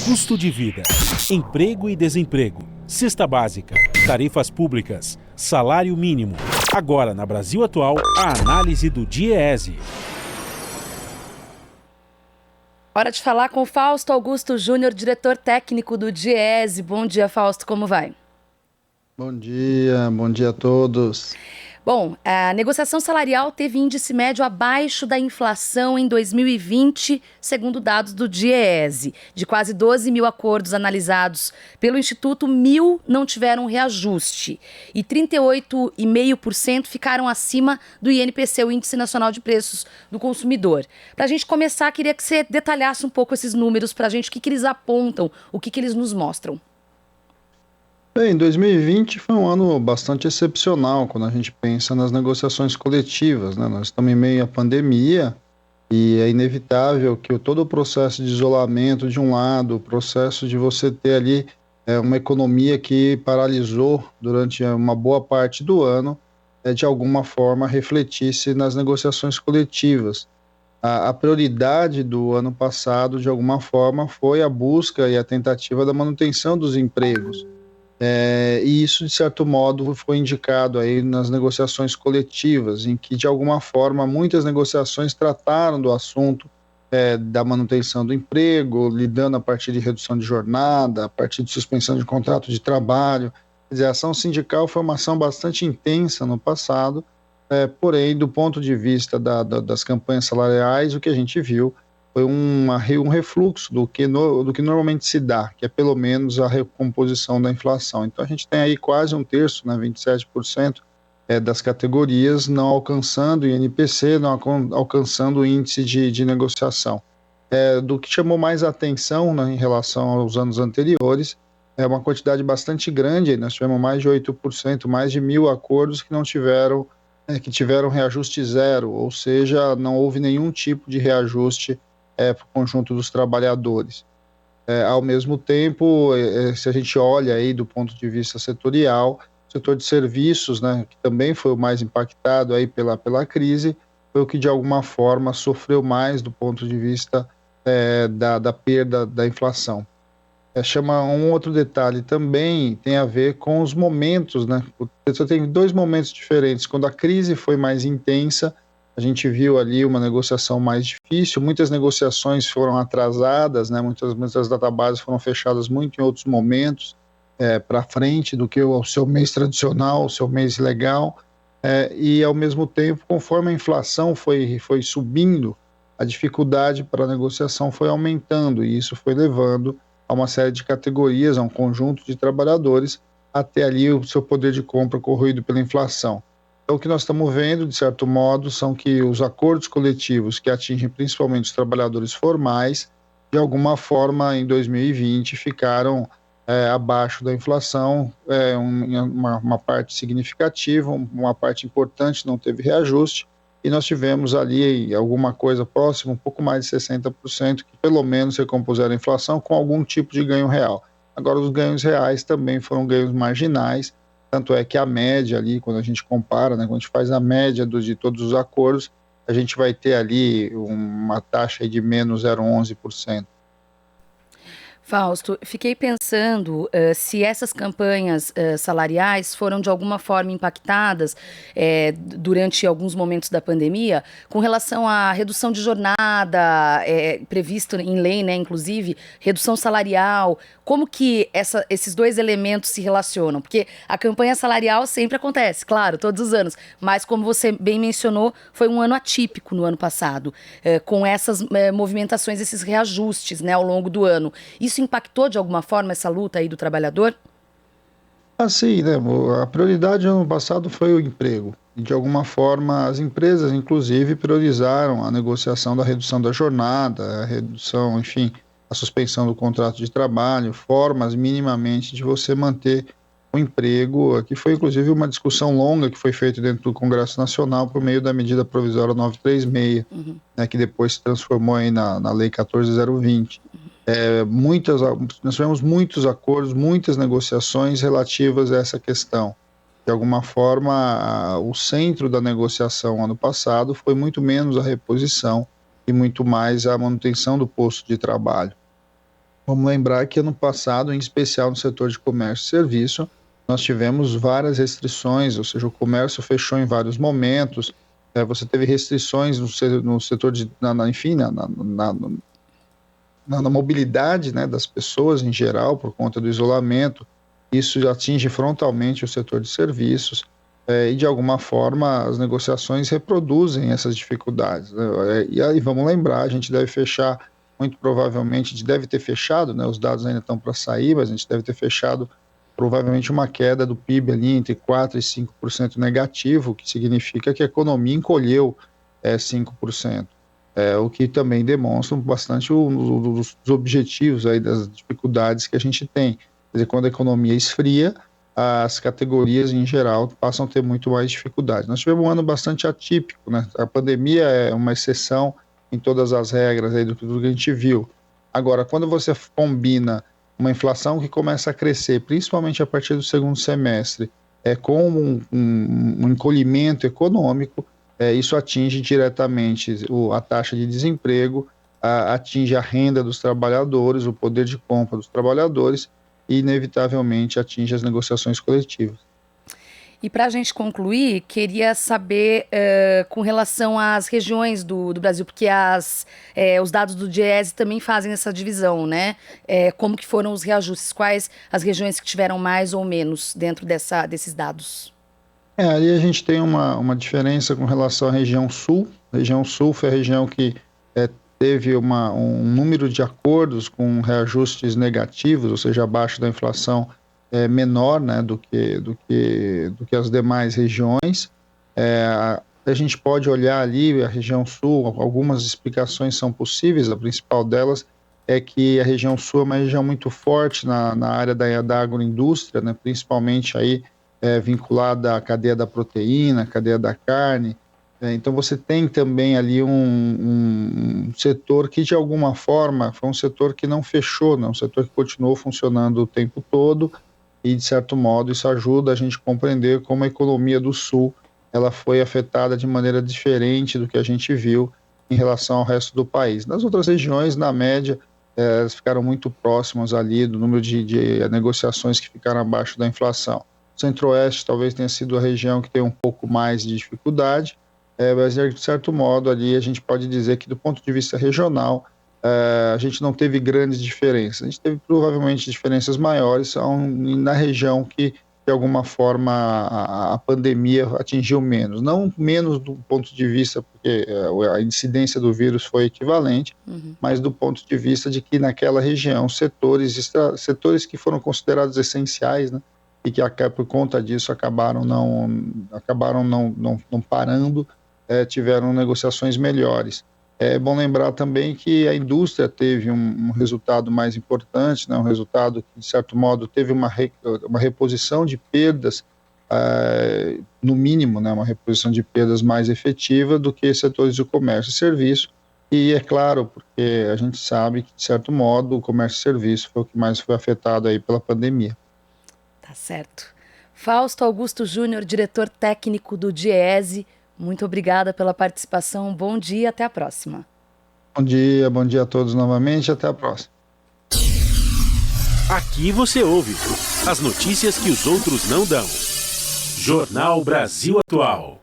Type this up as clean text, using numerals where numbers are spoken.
custo de vida, emprego e desemprego, cesta básica, tarifas públicas, salário mínimo. Agora, na Brasil Atual, a análise do DIEESE. Hora de falar com o Fausto Augusto Júnior, diretor técnico do DIEESE. Bom dia, Fausto, como vai? Bom dia a todos. Bom, a negociação salarial teve índice médio abaixo da inflação em 2020, segundo dados do DIEESE. De quase 12 mil acordos analisados pelo Instituto, 1.000 não tiveram reajuste e 38,5% ficaram acima do INPC, o Índice Nacional de Preços do Consumidor. Para a gente começar, queria que você detalhasse um pouco esses números para a gente, o que eles apontam, o que eles nos mostram. Bem, 2020 foi um ano bastante excepcional quando a gente pensa nas negociações coletivas, né? Nós estamos em meio à pandemia e é inevitável que todo o processo de isolamento de um lado, o processo de você ter ali uma economia que paralisou durante uma boa parte do ano, de alguma forma refletisse nas negociações coletivas. A prioridade do ano passado, de alguma forma, foi a busca e a tentativa da manutenção dos empregos. E isso, de certo modo, foi indicado aí nas negociações coletivas, em que, de alguma forma, muitas negociações trataram do assunto da manutenção do emprego, lidando a partir de redução de jornada, a partir de suspensão de contrato de trabalho. Quer dizer, a ação sindical foi uma ação bastante intensa no passado, porém, do ponto de vista das campanhas salariais, o que a gente viu foi um refluxo do que normalmente se dá, que é pelo menos a recomposição da inflação. Então a gente tem aí quase um terço, 27%, das categorias não alcançando o INPC, não alcançando o índice de negociação. Do que chamou mais atenção, né, em relação aos anos anteriores, é uma quantidade bastante grande, nós tivemos mais de 8%, mais de 1.000 acordos que não tiveram, que tiveram reajuste zero, ou seja, não houve nenhum tipo de reajuste para o conjunto dos trabalhadores. Ao mesmo tempo, se a gente olha aí do ponto de vista setorial, o setor de serviços, né, que também foi o mais impactado aí pela crise, foi o que de alguma forma sofreu mais do ponto de vista da perda da inflação. Chama um outro detalhe também, tem a ver com os momentos, né? Você tem dois momentos diferentes. Quando a crise foi mais intensa, a gente viu ali uma negociação mais difícil, muitas negociações foram atrasadas, né? Muitas databases foram fechadas muito em outros momentos, para frente do que o seu mês tradicional, o seu mês legal, e ao mesmo tempo, conforme a inflação foi subindo, a dificuldade para a negociação foi aumentando, e isso foi levando a uma série de categorias, a um conjunto de trabalhadores, até ali o seu poder de compra corroído pela inflação. Então, o que nós estamos vendo, de certo modo, são que os acordos coletivos que atingem principalmente os trabalhadores formais, de alguma forma, em 2020, ficaram abaixo da inflação, uma parte significativa, uma parte importante não teve reajuste, e nós tivemos ali alguma coisa próxima, um pouco mais de 60%, que pelo menos recompuseram a inflação com algum tipo de ganho real. Agora, os ganhos reais também foram ganhos marginais, tanto é que a média ali, quando a gente compara, né, quando a gente faz a média de todos os acordos, a gente vai ter ali uma taxa de menos 0,11%. Fausto, fiquei pensando se essas campanhas salariais foram de alguma forma impactadas durante alguns momentos da pandemia com relação à redução de jornada, previsto em lei, né, inclusive, redução salarial. Como que esses dois elementos se relacionam? Porque a campanha salarial sempre acontece, claro, todos os anos, mas como você bem mencionou, foi um ano atípico no ano passado, com essas movimentações, esses reajustes, né, ao longo do ano. Isso impactou de alguma forma essa luta aí do trabalhador? Sim, né? A prioridade no ano passado foi o emprego. E de alguma forma as empresas, inclusive, priorizaram a negociação da redução da jornada, a redução, enfim, a suspensão do contrato de trabalho, formas minimamente de você manter o emprego, que foi inclusive uma discussão longa que foi feita dentro do Congresso Nacional por meio da medida provisória 936, né, que depois se transformou aí na Lei 14.020. Nós tivemos muitos acordos, muitas negociações relativas a essa questão. De alguma forma, o centro da negociação ano passado foi muito menos a reposição e muito mais a manutenção do posto de trabalho. Vamos lembrar que ano passado, em especial no setor de comércio e serviço, nós tivemos várias restrições, ou seja, o comércio fechou em vários momentos, você teve restrições no setor de, enfim, na mobilidade, né, das pessoas em geral, por conta do isolamento. Isso atinge frontalmente o setor de serviços, e de alguma forma as negociações reproduzem essas dificuldades, né? E aí vamos lembrar, a gente deve fechar, muito provavelmente, a gente deve ter fechado, né, os dados ainda estão para sair, mas a gente deve ter fechado provavelmente uma queda do PIB ali entre 4% e 5% negativo, o que significa que a economia encolheu 5%, o que também demonstra bastante os objetivos aí das dificuldades que a gente tem. Quer dizer, quando a economia esfria, as categorias em geral passam a ter muito mais dificuldade. Nós tivemos um ano bastante atípico, né? A pandemia é uma exceção em todas as regras aí do que a gente viu. Agora, quando você combina uma inflação que começa a crescer, principalmente a partir do segundo semestre, com um encolhimento econômico, isso atinge diretamente a taxa de desemprego, atinge a renda dos trabalhadores, o poder de compra dos trabalhadores e, inevitavelmente, atinge as negociações coletivas. E para a gente concluir, queria saber com relação às regiões do Brasil, porque os dados do DIEESE também fazem essa divisão, né? Como que foram os reajustes? Quais as regiões que tiveram mais ou menos dentro desses dados? Ali a gente tem uma diferença com relação à região sul. A região sul foi a região que teve um número de acordos com reajustes negativos, ou seja, abaixo da inflação, menor, né, do que as demais regiões. A gente pode olhar ali a região sul, algumas explicações são possíveis, a principal delas é que a região sul é uma região muito forte na área da agroindústria, né, principalmente aí vinculada à cadeia da proteína, cadeia da carne. Então você tem também ali um setor que de alguma forma foi um setor que não fechou, né, um setor que continuou funcionando o tempo todo, e de certo modo isso ajuda a gente a compreender como a economia do Sul ela foi afetada de maneira diferente do que a gente viu em relação ao resto do país. Nas outras regiões, na média, elas ficaram muito próximas ali do número de negociações que ficaram abaixo da inflação. O Centro-Oeste talvez tenha sido a região que tem um pouco mais de dificuldade, mas de certo modo ali a gente pode dizer que do ponto de vista regional, a gente não teve grandes diferenças. A gente teve provavelmente diferenças maiores na região que, de alguma forma, a pandemia atingiu menos. Não menos do ponto de vista, porque a incidência do vírus foi equivalente, mas do ponto de vista de que naquela região, setores que foram considerados essenciais, né, e que por conta disso acabaram não parando, tiveram negociações melhores. É bom lembrar também que a indústria teve um resultado mais importante, né, um resultado que, de certo modo, teve uma reposição de perdas, no mínimo, né, uma reposição de perdas mais efetiva do que setores de comércio e serviço. E é claro, porque a gente sabe que, de certo modo, o comércio e serviço foi o que mais foi afetado aí pela pandemia. Tá certo. Fausto Augusto Júnior, diretor técnico do DIEESE, muito obrigada pela participação. Bom dia, até a próxima. Bom dia a todos novamente, até a próxima. Aqui você ouve as notícias que os outros não dão. Jornal Brasil Atual.